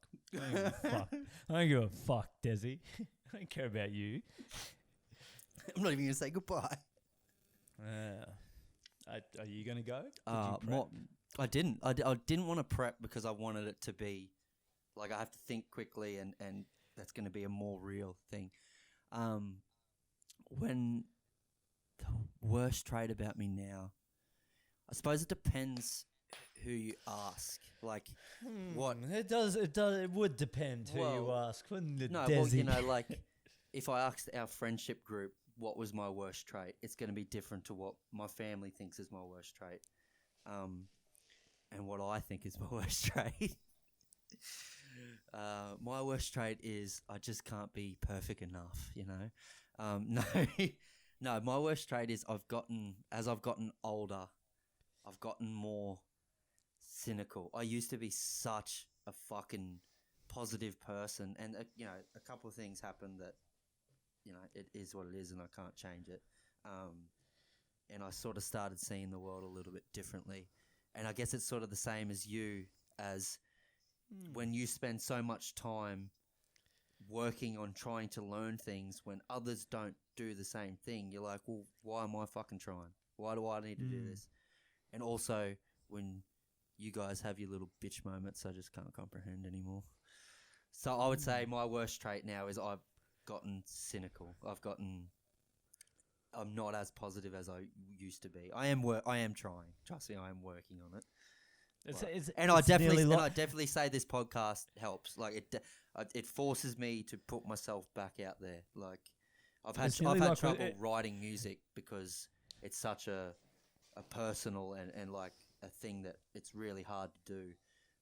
I don't give a fuck, Desi. I don't care about you. I'm not even going to say goodbye. Are you going to go? I didn't. I didn't want to prep because I wanted it to be like I have to think quickly and that's going to be a more real thing. When the worst trait about me now, I suppose it depends who you ask. Like what? It would depend who you ask. Wouldn't it, No, Desi? well, you know, like if I asked our friendship group what was my worst trait, it's going to be different to what my family thinks is my worst trait. And what I think is my worst trait. My worst trait is I just can't be perfect enough, you know? No, my worst trait is as I've gotten older, I've gotten more cynical. I used to be such a fucking positive person, and, you know, a couple of things happened that, you know, it is what it is and I can't change it. And I sort of started seeing the world a little bit differently. And I guess it's sort of the same as you, as when you spend so much time working on trying to learn things when others don't do the same thing, you're like, well, why am I fucking trying? Why do I need to do this? And also, when you guys have your little bitch moments, I just can't comprehend anymore. So I would say my worst trait now is I've gotten cynical. I'm not as positive as I used to be. I am trying. Trust me, I am working on it. I definitely say this podcast helps. Like it forces me to put myself back out there. Like I've had trouble writing music because it's such a personal and like a thing that it's really hard to do.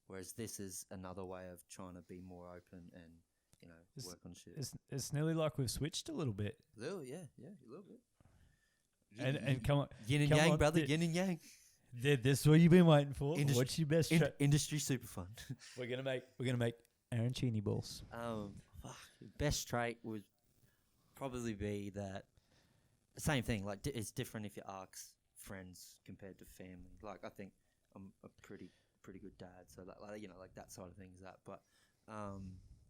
Whereas this is another way of trying to be more open and, you know, work on shit. It's nearly like we've switched a little bit. A little bit. And come on, yin and yang, brother, yin and yang. This is what you've been waiting for. What's your best trait? Industry super fun. We're gonna make arancini balls. Best trait would probably be that same thing. Like it's different if you ask friends compared to family. Like I think I'm a pretty good dad, so that, like, you know, like that side of things. That, but a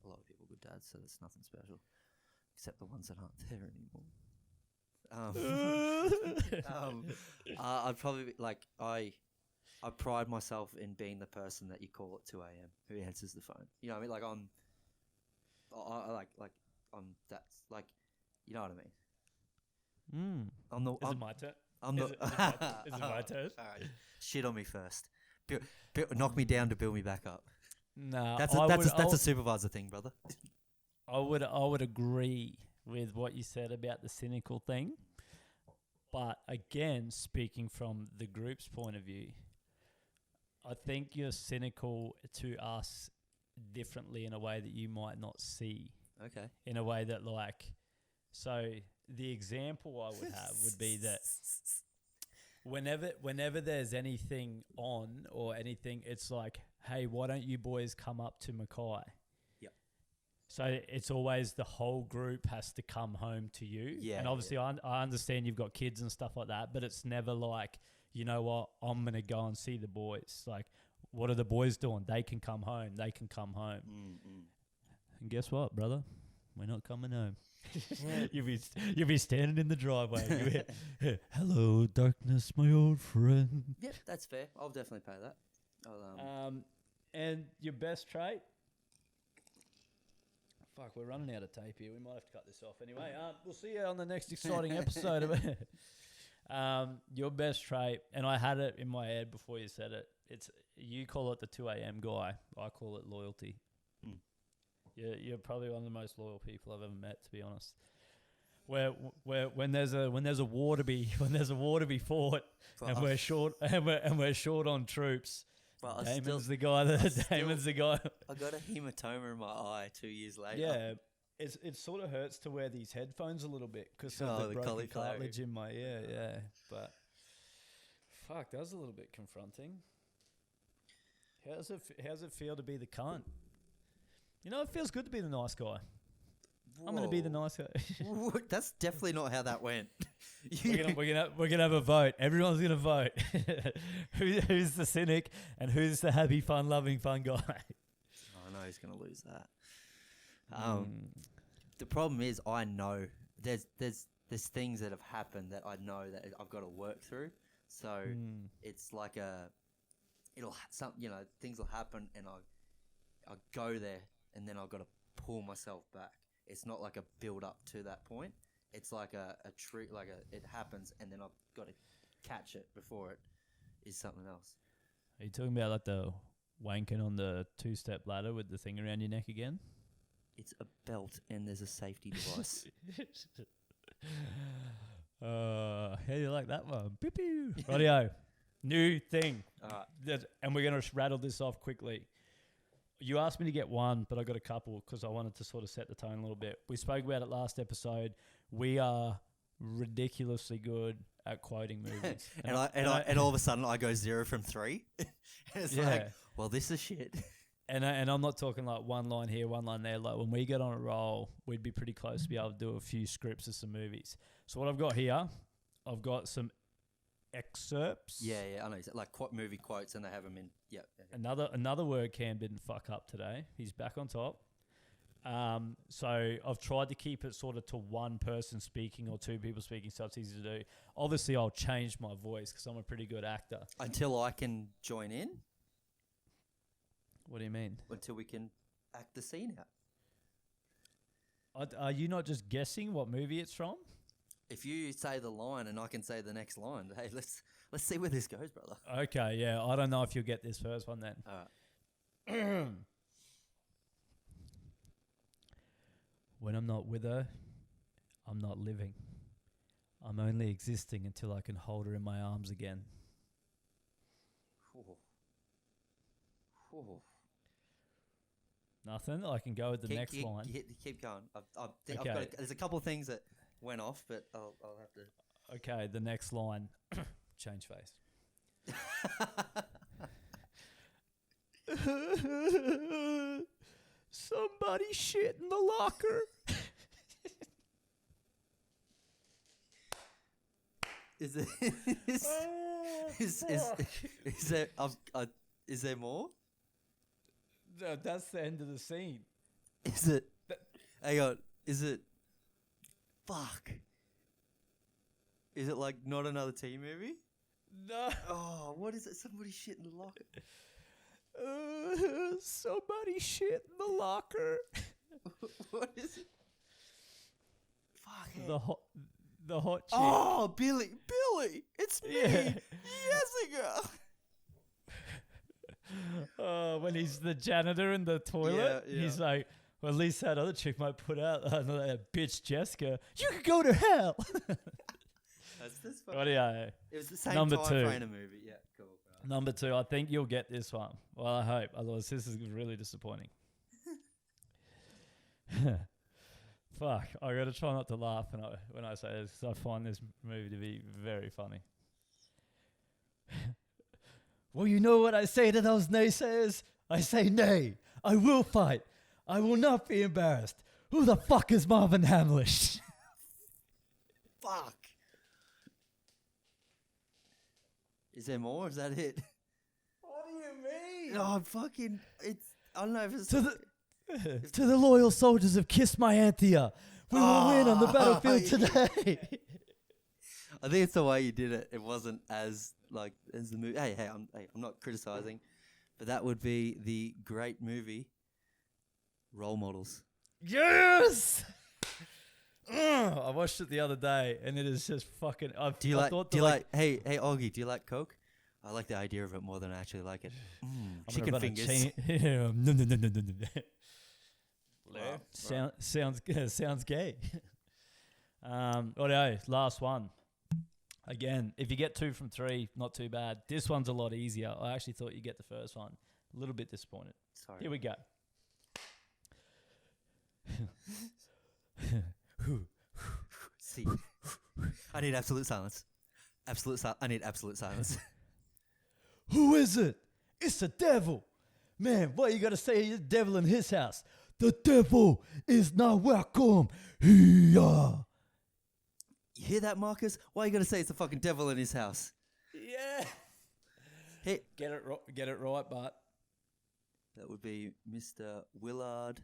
lot of people are good dads, so there's nothing special except the ones that aren't there anymore. I'd probably be, like I pride myself in being the person that you call at 2 a.m. who answers the phone. You know what I mean? Like I'm that's like, you know what I mean? Is it my turn? I'm not. Is it my turn? All right, shit on me first. Knock me down to build me back up. No, That's a supervisor thing, brother. I would agree with what you said about the cynical thing. But again, speaking from the group's point of view, I think you're cynical to us differently in a way that you might not see. Okay. In a way that, like, so the example I would have would be that whenever there's anything on or anything, it's like, hey, why don't you boys come up to Mackay? So it's always the whole group has to come home to you. Yeah. And obviously I understand you've got kids and stuff like that, but it's never like, you know what, I'm going to go and see the boys. Like, what are the boys doing? They can come home. And guess what, brother? We're not coming home. You'll be standing in the driveway. Hello, darkness, my old friend. Yep, that's fair. I'll definitely pay that. And your best trait? Fuck, we're running out of tape here. We might have to cut this off anyway. We'll see you on the next exciting episode of it. Your best trait, and I had it in my head before you said it. It's you call it the 2 a.m. guy. I call it loyalty. You're probably one of the most loyal people I've ever met, to be honest. where when there's a war to be fought, But and I- we're short on troops. But Damon's the guy that Damon's the guy. I got a hematoma in my eye 2 years later. Yeah, it sort of hurts to wear these headphones a little bit because of Oh, the the broken cauliflower. cartilage in my ear. Yeah, but fuck, that was a little bit confronting. How's it feel to be the cunt? You know, it feels good to be the nice guy. I'm gonna be the Whoa. nice guy. That's definitely not how that went. we're gonna have a vote. Everyone's gonna vote. Who's the cynic and who's the happy, fun-loving, fun guy? I know he's gonna lose that. The problem is, I know there's things that have happened that I know that I've got to work through. So it's like things will happen, and I'll go there, and then I've got to pull myself back. It's not like a build up to that point. It's like a treat, it happens, and then I've got to catch it before it is something else. Are you talking about like the wanking on the 2-step ladder with the thing around your neck again? It's a belt, and there's a safety device. How do you like that one? Pew pew. Rightio. New thing. And we're going to rattle this off quickly. You asked me to get one, but I got a couple because I wanted to sort of set the tone a little bit. We spoke about it last episode. We are ridiculously good at quoting movies. and all of a sudden I go 0 from 3. And it's like, well, this is shit. And I'm not talking like one line here, one line there. Like when we get on a roll, we'd be pretty close to be able to do a few scripts of some movies. So what I've got here, I've got some excerpts. Yeah, I know. Like movie quotes, and they have them in. Yeah. Another word Cam didn't fuck up today. He's back on top. So I've tried to keep it sort of to one person speaking or two people speaking, so it's easy to do. Obviously, I'll change my voice because I'm a pretty good actor. Until I can join in. What do you mean? Until we can act the scene out. Are you not just guessing what movie it's from? If you say the line and I can say the next line, hey, let's see where this goes, brother. Okay, yeah. I don't know if you'll get this first one then. All right. When I'm not with her, I'm not living. I'm only existing until I can hold her in my arms again. Nothing? I can go with the next line. Keep going. Okay. There's a couple of things that went off, but I'll have to. Okay, the next line. Change face. Somebody shit in the locker. Is there is there more? No, that's the end of the scene. Is it? Hang on. Is it? Fuck. Is it like not another teen movie? No. Oh, what is it? Somebody shit in the locker. Somebody shit in the locker. What is it? Fuck it. The hot chick. Oh, Billy, it's me, Yeah. Jessica. When he's the janitor in the toilet, Yeah. he's like, well, at least that other chick might put out another bitch, Jessica. You could go to hell. That's What do you? It was the same Number time two. frame of movie. Yeah, cool. Right. Number 2, I think you'll get this one. Well, I hope. Otherwise, this is really disappointing. Fuck, I gotta try not to laugh when I say this because I find this movie to be very funny. Well, you know what I say to those naysayers? I say nay. I will fight. I will not be embarrassed. Who the fuck is Marvin Hamlish? Fuck. Is there more? Or is that it? What do you mean? Oh, fucking! I don't know if it's To the loyal soldiers of Kiss My Anthea, we will win on the battlefield today. I think it's the way you did it. It wasn't as as the movie. Hey, I'm not criticizing, but that would be the great movie Role Models. Yes! I watched it the other day, and it is just fucking. Do you like? Hey, Augie, do you like Coke? I like the idea of it more than I actually like it. Chicken fingers. Sounds gay. Righto, last one. Again, if you get 2 from 3, not too bad. This one's a lot easier. I actually thought you'd get the first one. A little bit disappointed. Sorry. Here we go. See, I need absolute silence. I need absolute silence. Who is it? It's the devil. Man, what you got to say? The devil in his house. The devil is not welcome here. You hear that, Marcus? Why are you gonna say it's the fucking devil in his house? Yeah. Hey, Get it right, but that would be Mr. Willard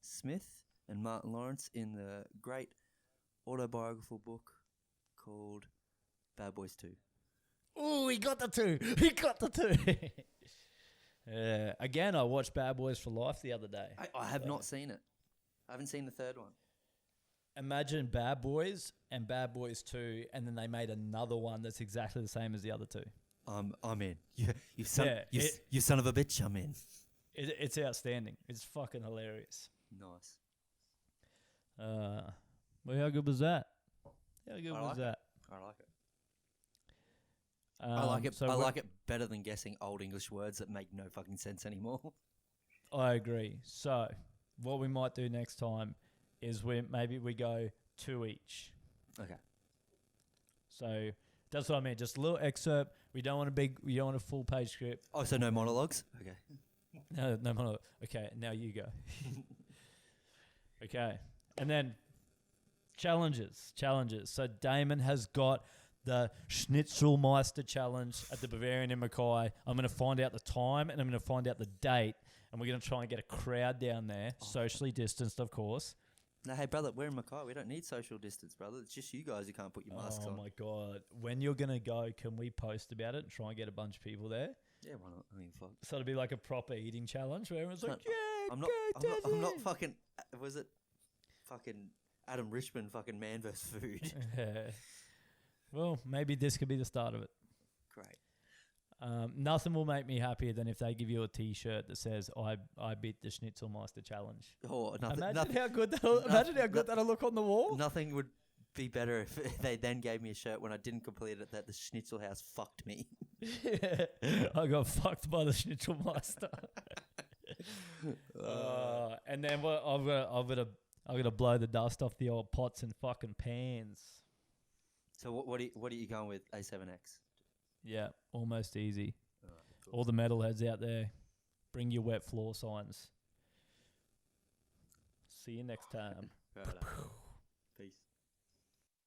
Smith and Martin Lawrence in the great autobiographical book called Bad Boys 2. oh, he got the 2. He got the 2. Again, I watched Bad Boys for Life the other day. I have not seen it. I haven't seen the third one. Imagine Bad Boys and Bad Boys 2, and then they made another one that's exactly the same as the other 2. I'm in. You son, Yeah, you son of a bitch, I'm in. It's outstanding. It's fucking hilarious. Nice. Well, how good was that? How good I was like that? I like it. Um, I like it. so I we- like it better than guessing old English words that make no fucking sense anymore. I agree. So, what we might do next time is maybe we go 2 each. Okay. So that's what I mean. Just a little excerpt. We don't want a full page script. Oh, so no monologues? Okay. No monologue. Okay, now you go. Okay, and then challenges. So Damon has got the Schnitzelmeister challenge at the Bavarian in Mackay. I'm going to find out the time and I'm going to find out the date, and we're going to try and get a crowd down there, socially distanced, of course. No, hey, brother, we're in Mackay. We don't need social distance, brother. It's just you guys who can't put your masks Oh on. my god! When you're going to go, can we post about it and try and get a bunch of people there? Yeah, why not? I mean, fuck. So it'll be like a proper eating challenge where everyone's like, No, "Yeah, I'm not fucking. Was it fucking Adam Richmond fucking man versus food? Well, maybe this could be the start of it. Great. Nothing will make me happier than if they give you a T-shirt that says "I beat the Schnitzelmeister challenge." Oh, nothing. Imagine nothing, how good that'll look on the wall. nothing would be better if they then gave me a shirt when I didn't complete it that the Schnitzel House fucked me. I got fucked by the Schnitzelmeister. And then what? I've got to blow the dust off the old pots and fucking pans. So what are you going with? A7X. Yeah, almost easy. Alright, cool. All the metalheads out there, bring your wet floor signs. See you next time. Righto. Peace.